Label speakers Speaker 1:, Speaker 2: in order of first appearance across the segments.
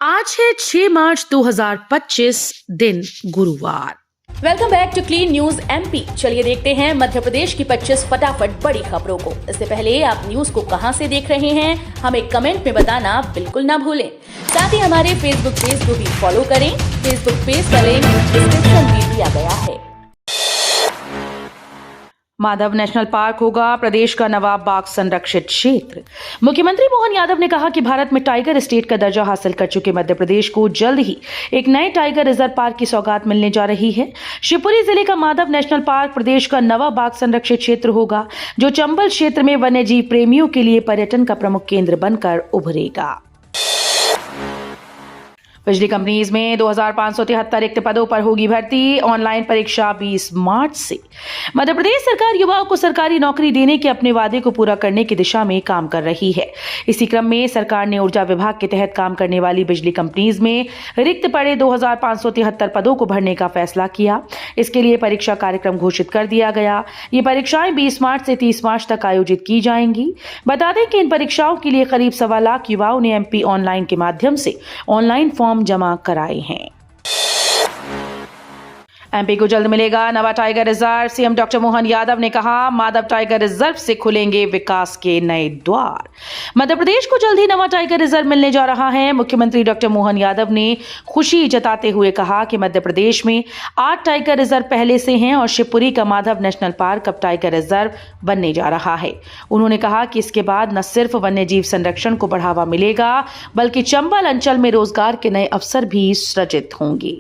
Speaker 1: आज है 6 मार्च 2025 दिन गुरुवार।
Speaker 2: Welcome back to clean news MP. चलिए देखते हैं मध्य प्रदेश की 25 फटाफट बड़ी खबरों को। इससे पहले आप न्यूज को कहां से देख रहे हैं हमें कमेंट में बताना बिल्कुल ना भूलें। साथ ही हमारे फेसबुक पेज को भी फॉलो करें। फेसबुक पेज का लिंक डिस्क्रिप्शन में दिया गया है।
Speaker 1: माधव नेशनल पार्क होगा प्रदेश का नवा बाघ संरक्षित क्षेत्र। मुख्यमंत्री मोहन यादव ने कहा कि भारत में टाइगर स्टेट का दर्जा हासिल कर चुके मध्य प्रदेश को जल्द ही एक नए टाइगर रिजर्व पार्क की सौगात मिलने जा रही है। शिवपुरी जिले का माधव नेशनल पार्क प्रदेश का नवा बाघ संरक्षित क्षेत्र होगा, जो चंबल क्षेत्र में वन्य जीव प्रेमियों के लिए पर्यटन का प्रमुख केंद्र बनकर उभरेगा। बिजली कंपनीज में 2573 रिक्त पदों पर होगी भर्ती। ऑनलाइन परीक्षा 20 मार्च से। मध्य प्रदेश सरकार युवाओं को सरकारी नौकरी देने के अपने वादे को पूरा करने की दिशा में काम कर रही है। इसी क्रम में सरकार ने ऊर्जा विभाग के तहत काम करने वाली बिजली कंपनीज में रिक्त पड़े 2573 पदों को भरने का फैसला किया। इसके लिए परीक्षा कार्यक्रम घोषित कर दिया गया। ये परीक्षाएं 20 मार्च से 30 मार्च तक आयोजित की जाएंगी। बता दें कि इन परीक्षाओं के लिए करीब 1.25 लाख युवाओं ने एमपी ऑनलाइन के माध्यम से ऑनलाइन फॉर्म जमा कराए हैं। एमपी को जल्द मिलेगा नवा tiger reserve. CM doctor Mohan Yadav ने कहा, माधव टाइगर रिजर्व से खुलेंगे विकास के नए द्वार। मध्य प्रदेश को जल्द ही नवा टाइगर रिजर्व मिलने जा रहा है। मुख्यमंत्री डॉक्टर मोहन यादव ने खुशी जताते हुए कहा कि मध्य प्रदेश में 8 टाइगर रिजर्व पहले से हैं और शिवपुरी का माधव नेशनल पार्क अब टाइगर रिजर्व बनने जा रहा है। उन्होंने कहा कि इसके बाद न सिर्फ वन्य जीव संरक्षण को बढ़ावा मिलेगा, बल्कि चंबल अंचल में रोजगार के नए अवसर भी सृजित होंगे।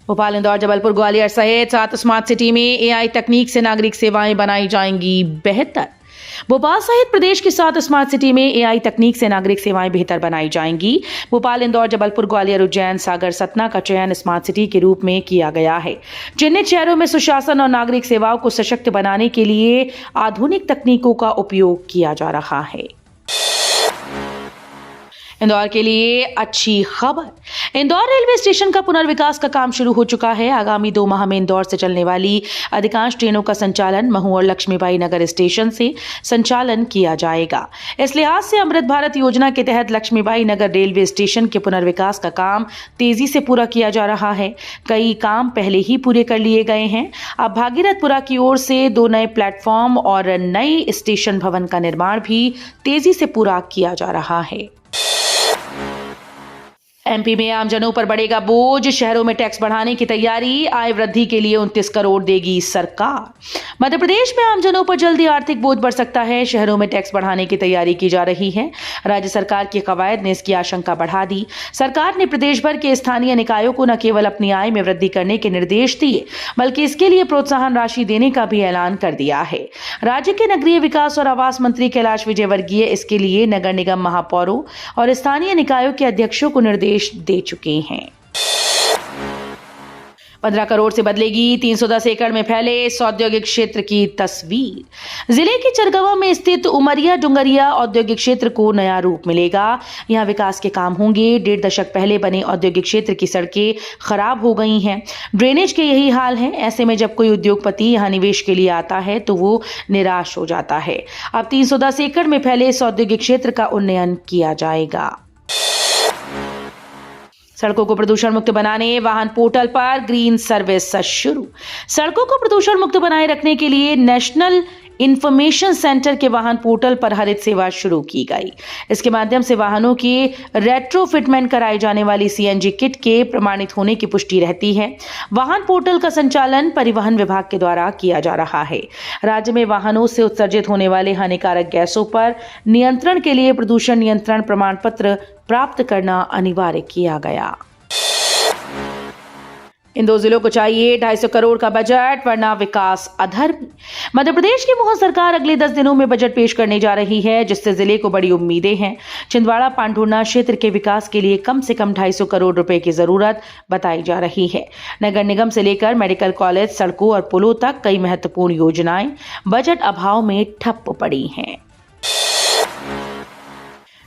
Speaker 1: भोपाल, इंदौर, जबलपुर, ग्वालियर सहित 7 स्मार्ट सिटी में एआई तकनीक से नागरिक सेवाएं बनाई जाएंगी बेहतर। भोपाल सहित प्रदेश की 7 स्मार्ट सिटी में एआई तकनीक से नागरिक सेवाएं बेहतर बनाई जाएंगी। भोपाल, इंदौर, जबलपुर, ग्वालियर, उज्जैन, सागर, सतना का चयन स्मार्ट सिटी के रूप में किया गया है। चिन्हित शहरों में सुशासन और नागरिक सेवाओं को सशक्त बनाने के लिए आधुनिक तकनीकों का उपयोग किया जा रहा है। इंदौर के लिए अच्छी खबर। इंदौर रेलवे स्टेशन का पुनर्विकास का काम शुरू हो चुका है। आगामी 2 माह में इंदौर से चलने वाली अधिकांश ट्रेनों का संचालन महू और लक्ष्मीबाई नगर स्टेशन से संचालन किया जाएगा। इस लिहाज से अमृत भारत योजना के तहत लक्ष्मीबाई नगर रेलवे स्टेशन के पुनर्विकास का काम तेजी से पूरा किया जा रहा है। कई काम पहले ही पूरे कर लिए गए हैं। अब भागीरथपुरा की ओर से 2 नए प्लेटफॉर्म और नई स्टेशन भवन का निर्माण भी तेजी से पूरा किया जा रहा है। एमपी में आमजनों पर बढ़ेगा बोझ। शहरों में टैक्स बढ़ाने की तैयारी। आय वृद्धि के लिए 29 करोड़ देगी सरकार। मध्य प्रदेश में आमजनों पर जल्दी आर्थिक बोझ बढ़ सकता है। शहरों में टैक्स बढ़ाने की तैयारी की जा रही है। राज्य सरकार की कवायद ने इसकी आशंका बढ़ा दी। सरकार ने प्रदेश भर के स्थानीय निकायों को न केवल अपनी आय में वृद्धि करने के निर्देश दिए, बल्कि इसके लिए प्रोत्साहन राशि देने का भी ऐलान कर दिया है। राज्य के नगरीय विकास और आवास मंत्री कैलाश विजयवर्गीय इसके लिए नगर निगम महापौरों और स्थानीय निकायों के अध्यक्षों को निर्देश दे चुके हैं। 15 करोड़ से बदलेगी 310 एकड़ में फैले इस औद्योगिक क्षेत्र की तस्वीर। जिले के चरगवा में स्थित उमरिया डुंगरिया औद्योगिक क्षेत्र को नया रूप मिलेगा। यहां विकास के काम होंगे। 1.5 दशक पहले बने औद्योगिक क्षेत्र की सड़कें खराब हो गई हैं। ड्रेनेज के यही हाल है। ऐसे में जब कोई उद्योगपति यहां निवेश के लिए आता है तो वो निराश हो जाता है। अब 310 एकड़ में फैले इस औद्योगिक क्षेत्र का उन्नयन किया जाएगा। सड़कों को प्रदूषण मुक्त बनाने वाहन पोर्टल पर ग्रीन सर्विस शुरू। सड़कों को प्रदूषण मुक्त बनाए रखने के लिए नेशनल इंफॉर्मेशन सेंटर के वाहन पोर्टल पर हरित सेवा शुरू की गई। इसके माध्यम से वाहनों की रेट्रोफिटमेंट कराई जाने वाली सीएनजी किट के प्रमाणित होने की पुष्टि रहती है। वाहन पोर्टल का संचालन परिवहन विभाग के द्वारा किया जा रहा है। राज्य में वाहनों से उत्सर्जित होने वाले हानिकारक गैसों पर नियंत्रण के लिए प्रदूषण नियंत्रण प्रमाण पत्र प्राप्त करना अनिवार्य किया गया। इन 2 जिलों को चाहिए 250 करोड़ का बजट, वरना विकास अधर्म। मध्य प्रदेश की मोहन सरकार अगले 10 दिनों में बजट पेश करने जा रही है, जिससे जिले को बड़ी उम्मीदें हैं। छिंदवाड़ा पांढुर्णा क्षेत्र के विकास के लिए कम से कम 250 करोड़ रुपए की जरूरत बताई जा रही है। नगर निगम से लेकर मेडिकल कॉलेज, सड़कों और पुलों तक कई महत्वपूर्ण योजनाएं बजट अभाव में ठप पड़ी हैं।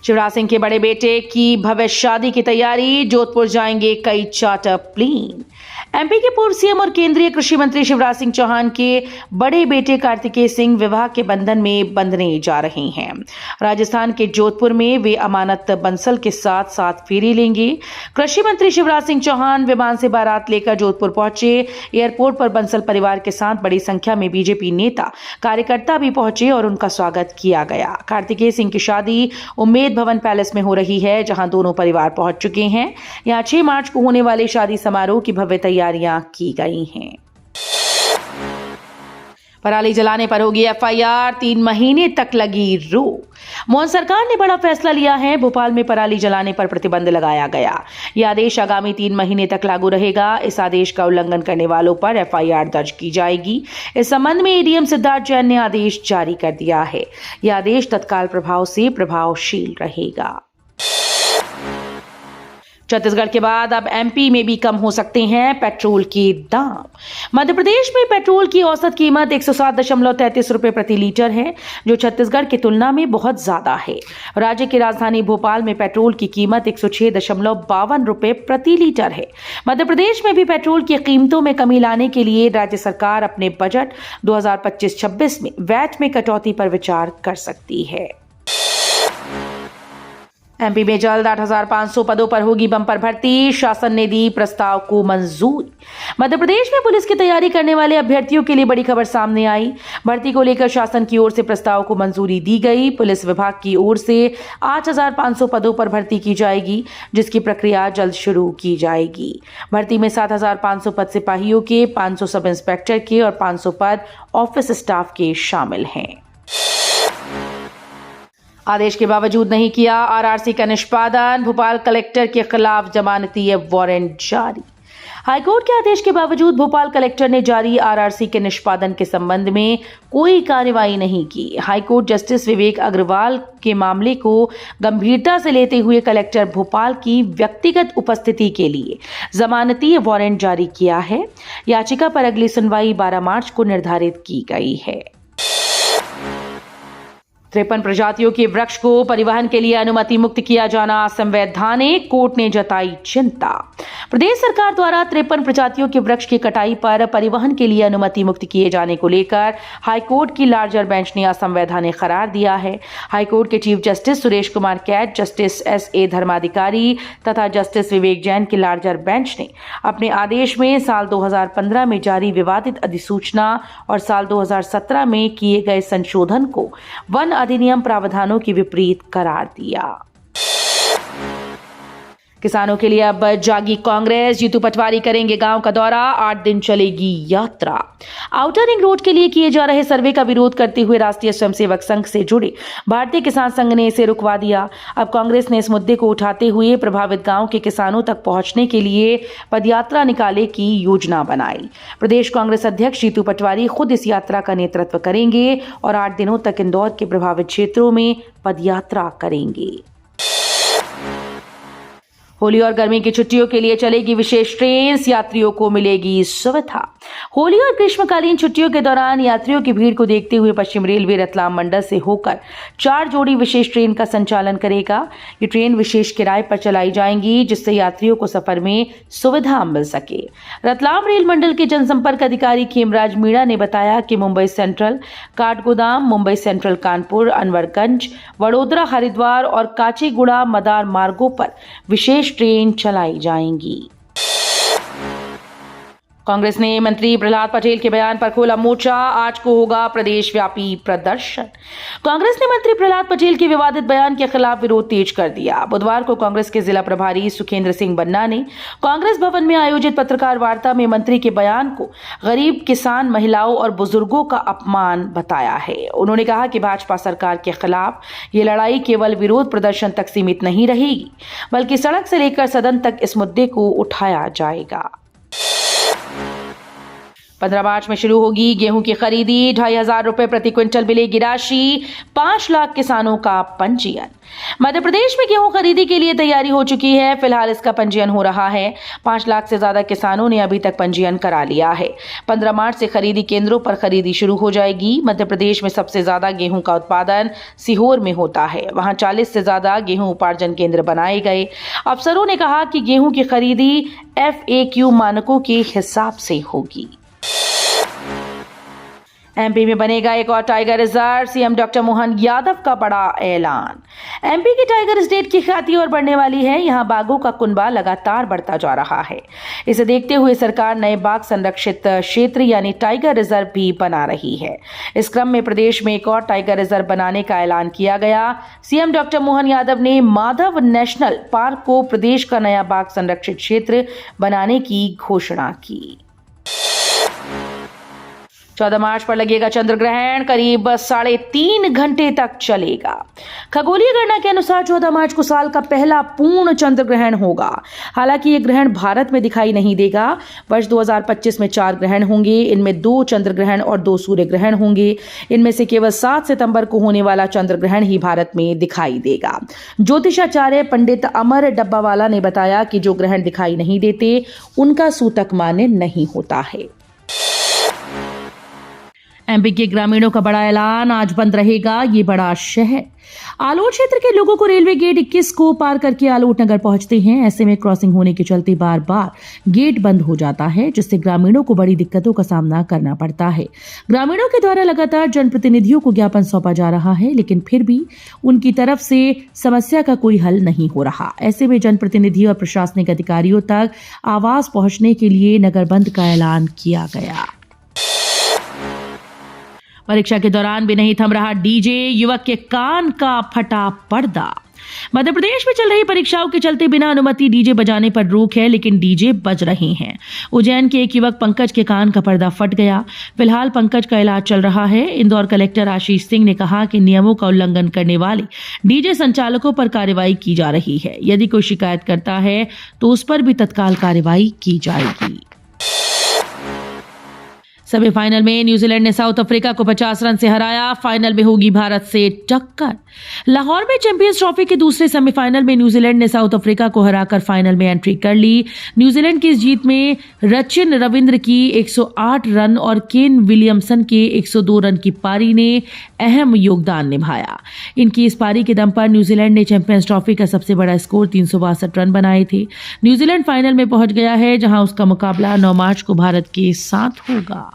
Speaker 1: शिवराज सिंह के बड़े बेटे की भव्य शादी की तैयारी। जोधपुर जाएंगे कई चार्टर प्लेन। एमपी के पूर्व सीएम और केंद्रीय कृषि मंत्री शिवराज सिंह चौहान के बड़े बेटे कार्तिकेय सिंह विवाह के बंधन में बंधने जा रहे हैं। राजस्थान के जोधपुर में वे अमानत बंसल के साथ 7 फेरे लेंगे। कृषि मंत्री शिवराज सिंह चौहान विमान से बारात लेकर जोधपुर पहुंचे। एयरपोर्ट पर बंसल परिवार के साथ बड़ी संख्या में बीजेपी नेता कार्यकर्ता भी पहुंचे और उनका स्वागत किया गया। कार्तिकेय सिंह की शादी उम्मेद भवन पैलेस में हो रही है, जहां दोनों परिवार पहुंच चुके हैं। यहां 6 मार्च को होने वाले शादी समारोह की भव्य तैयारियां की गई हैं। पराली जलाने पर होगी एफआईआर, 3 महीने तक लगी रोक। मोहन सरकार ने बड़ा फैसला लिया है। भोपाल में पराली जलाने पर प्रतिबंध लगाया गया। यह आदेश आगामी 3 महीने तक लागू रहेगा। इस आदेश का उल्लंघन करने वालों पर एफआईआर दर्ज की जाएगी। इस संबंध में एडीएम सिद्धार्थ जैन ने आदेश जारी कर दिया है। यह आदेश तत्काल प्रभाव से प्रभावशील रहेगा। छत्तीसगढ़ के बाद अब एमपी में भी कम हो सकते हैं पेट्रोल के दाम। मध्य प्रदेश में पेट्रोल की औसत कीमत 107.33 रुपए प्रति लीटर है, जो छत्तीसगढ़ की तुलना में बहुत ज्यादा है। राज्य की राजधानी भोपाल में पेट्रोल की कीमत 106.52 रुपए प्रति लीटर है। मध्य प्रदेश में भी पेट्रोल की कीमतों में कमी लाने के लिए राज्य सरकार अपने बजट 2025-26 में वैट में कटौती पर विचार कर सकती है। एमपी में जल्द 8,500 पदों पर होगी बंपर भर्ती। शासन ने दी प्रस्ताव को मंजूरी। मध्य प्रदेश में पुलिस की तैयारी करने वाले अभ्यर्थियों के लिए बड़ी खबर सामने आई। भर्ती को लेकर शासन की ओर से प्रस्ताव को मंजूरी दी गई। पुलिस विभाग की ओर से 8,500 पदों पर भर्ती की जाएगी, जिसकी प्रक्रिया जल्द शुरू की जाएगी। भर्ती में 7,500 पद सिपाहियों के, 500 सब इंस्पेक्टर के और 500 पद ऑफिस स्टाफ के शामिल हैं। आदेश के बावजूद नहीं किया आरआरसी का निष्पादन। भोपाल कलेक्टर के खिलाफ जमानती वारंट जारी। हाईकोर्ट के आदेश के बावजूद भोपाल कलेक्टर ने जारी आरआरसी के निष्पादन के संबंध में कोई कार्रवाई नहीं की। हाईकोर्ट जस्टिस विवेक अग्रवाल के मामले को गंभीरता से लेते हुए कलेक्टर भोपाल की व्यक्तिगत उपस्थिति के लिए जमानती वारंट जारी किया है। याचिका पर अगली सुनवाई 12 मार्च को निर्धारित की गई है। 53 प्रजातियों के वृक्ष को परिवहन के लिए अनुमति मुक्त किया जाना असंवैधानिक, कोर्ट ने जताई चिंता। प्रदेश सरकार द्वारा 53 प्रजातियों के वृक्ष की कटाई पर परिवहन के लिए अनुमति मुक्त किए जाने को लेकर हाईकोर्ट की लार्जर बेंच ने असंवैधानिक करार दिया है। हाईकोर्ट के chief justice Suresh Kumar Kait, justice SA Dharmadhikari तथा जस्टिस विवेक जैन की लार्जर बेंच ने अपने आदेश में साल 2015 में जारी विवादित अधिसूचना और साल 2017 में किए गए संशोधन को वन अधिनियम प्रावधानों की विपरीत करार दिया। किसानों के लिए अब जागी कांग्रेस। जीतू पटवारी करेंगे गांव का दौरा, 8 दिन चलेगी यात्रा। आउटर रिंग रोड के लिए किए जा रहे सर्वे का विरोध करते हुए राष्ट्रीय स्वयंसेवक संघ से जुड़े भारतीय किसान संघ ने इसे रुकवा दिया। अब कांग्रेस ने इस मुद्दे को उठाते हुए प्रभावित गांव के किसानों तक पहुंचने के लिए पदयात्रा निकालने की योजना बनाई। प्रदेश कांग्रेस अध्यक्ष जीतू पटवारी खुद इस यात्रा का नेतृत्व करेंगे और 8 दिनों तक इंदौर के प्रभावित क्षेत्रों में पदयात्रा करेंगे। होली और गर्मी की छुट्टियों के लिए चलेगी विशेष ट्रेन, यात्रियों को मिलेगी सुविधा। होली और ग्रीष्मकालीन छुट्टियों के दौरान यात्रियों की भीड़ को देखते हुए पश्चिम रेलवे रतलाम मंडल से होकर 4 जोड़ी विशेष ट्रेन का संचालन करेगा। ये ट्रेन विशेष किराए पर चलाई जाएंगी, जिससे यात्रियों को सफर में सुविधा मिल सके। रतलाम रेल मंडल के जनसंपर्क अधिकारी खेमराज मीणा ने बताया कि मुंबई सेंट्रल, काठगोदाम, मुंबई सेंट्रल कानपुर, अनवरगंज, वडोदरा, हरिद्वार और काचीगुड़ा मदार मार्गों पर विशेष ट्रेन चलाई जाएंगी। कांग्रेस ने मंत्री प्रहलाद पटेल के बयान पर खोला मोर्चा। आज को होगा प्रदेश व्यापी प्रदर्शन। कांग्रेस ने मंत्री प्रहलाद पटेल के विवादित बयान के खिलाफ विरोध तेज कर दिया। बुधवार को कांग्रेस के जिला प्रभारी सुखेंद्र सिंह बन्ना ने कांग्रेस भवन में आयोजित पत्रकार वार्ता में मंत्री के बयान को गरीब, किसान, महिलाओं और बुजुर्गों का अपमान बताया है। उन्होंने कहा कि भाजपा सरकार के खिलाफ ये लड़ाई केवल विरोध प्रदर्शन तक सीमित नहीं रहेगी, बल्कि सड़क से लेकर सदन तक इस मुद्दे को उठाया जाएगा। 15 मार्च में शुरू होगी गेहूं की खरीदी। 2,500 रुपए प्रति क्विंटल मिलेगी राशि। 5 लाख किसानों का पंजीयन। मध्य प्रदेश में गेहूं खरीदी के लिए तैयारी हो चुकी है। फिलहाल इसका पंजीयन हो रहा है। 5 लाख से ज्यादा किसानों ने अभी तक पंजीयन करा लिया है। 15 मार्च से खरीदी केंद्रों पर खरीदी शुरू हो जाएगी। मध्य प्रदेश में सबसे ज्यादा गेहूं का उत्पादन सीहोर में होता है। वहां 40 से ज्यादा गेहूं उपार्जन केंद्र बनाए गए। अफसरों ने कहा कि गेहूं की खरीदी FAQ मानकों के हिसाब से होगी। MP में बनेगा एक और tiger reserve. CM doctor Mohan Yadav का बड़ा ऐलान। MP की टाइगर स्टेट की ख्याति और बढ़ने वाली है। यहां बाघों का कुनबा लगातार बढ़ता जा रहा है। इसे देखते हुए सरकार नए बाघ संरक्षित क्षेत्र यानी टाइगर रिजर्व भी बना रही है। इस क्रम में प्रदेश में एक और टाइगर रिजर्व बनाने का ऐलान किया गया। CM डॉक्टर मोहन यादव ने माधव नेशनल पार्क को प्रदेश का नया बाघ संरक्षित क्षेत्र बनाने की घोषणा की। 14 मार्च पर लगेगा चंद्र ग्रहण। करीब 3.5 घंटे तक चलेगा। खगोलीय गणना के अनुसार 14 मार्च को साल का पहला पूर्ण चंद्र ग्रहण होगा। हालांकि ये ग्रहण भारत में दिखाई नहीं देगा। वर्ष 2025 में 4 ग्रहण होंगे। इनमें 2 चंद्र ग्रहण और 2 सूर्य ग्रहण होंगे। इनमें से केवल 7 सितंबर को होने वाला चंद्र ग्रहण ही भारत में दिखाई देगा। ज्योतिषाचार्य पंडित अमर डब्बावाला ने बताया कि जो ग्रहण दिखाई नहीं देते उनका सूतक मान्य नहीं होता है। MP के ग्रामीणों का बड़ा ऐलान। आज बंद रहेगा ये बड़ा शहर। आलोट क्षेत्र के लोगों को रेलवे गेट 21 को पार करके आलोट नगर पहुंचते हैं। ऐसे में क्रॉसिंग होने के चलते बार बार गेट बंद हो जाता है, जिससे ग्रामीणों को बड़ी दिक्कतों का सामना करना पड़ता है। ग्रामीणों के द्वारा लगातार जनप्रतिनिधियों को ज्ञापन सौंपा जा रहा है, लेकिन फिर भी उनकी तरफ से समस्या का कोई हल नहीं हो रहा। ऐसे में जनप्रतिनिधि और प्रशासनिक अधिकारियों तक आवाज पहुंचने के लिए नगर बंद का ऐलान किया गया। परीक्षा के दौरान भी नहीं थम रहा डीजे। युवक के कान का फटा पर्दा। मध्य प्रदेश में चल रही परीक्षाओं के चलते बिना अनुमति डीजे बजाने पर रोक है, लेकिन डीजे बज रहे हैं। उज्जैन के एक युवक पंकज के कान का पर्दा फट गया। फिलहाल पंकज का इलाज चल रहा है। इंदौर कलेक्टर आशीष सिंह ने कहा कि नियमों का उल्लंघन करने वाले डीजे संचालकों पर कार्रवाई की जा रही है। यदि कोई शिकायत करता है तो उस पर भी तत्काल कार्रवाई की जाएगी। सेमीफाइनल में न्यूजीलैंड ने साउथ अफ्रीका को 50 रन से हराया। फाइनल में होगी भारत से टक्कर। लाहौर में चैंपियंस ट्रॉफी के दूसरे सेमीफाइनल में न्यूजीलैंड ने साउथ अफ्रीका को हराकर फाइनल में एंट्री कर ली। न्यूजीलैंड की इस जीत में रचिन रविंद्र की 108 रन और केन विलियमसन के 102 रन की पारी ने अहम योगदान निभाया। इनकी इस पारी के दम पर न्यूजीलैंड ने चैंपियंस ट्रॉफी का सबसे बड़ा स्कोर 362 रन बनाए थे। न्यूजीलैंड फाइनल में पहुंच गया है, जहां उसका मुकाबला 9 मार्च को भारत के साथ होगा।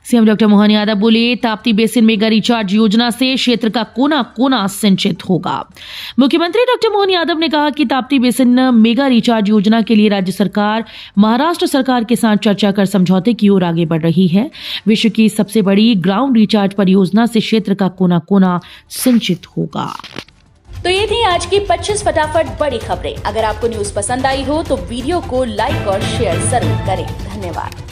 Speaker 1: CM डॉक्टर मोहन यादव बोले, ताप्ती बेसिन मेगा रिचार्ज योजना से क्षेत्र का कोना कोना सिंचित होगा। मुख्यमंत्री डॉक्टर मोहन यादव ने कहा कि ताप्ती बेसिन मेगा रिचार्ज योजना के लिए राज्य सरकार महाराष्ट्र सरकार के साथ चर्चा कर समझौते की ओर आगे बढ़ रही है। विश्व की सबसे बड़ी ग्राउंड रिचार्ज परियोजना से क्षेत्र का कोना कोना सिंचित होगा।
Speaker 2: तो ये थी आज की 25 फटाफट बड़ी खबरें। अगर आपको न्यूज पसंद आई हो तो वीडियो को लाइक और शेयर जरूर करें। धन्यवाद।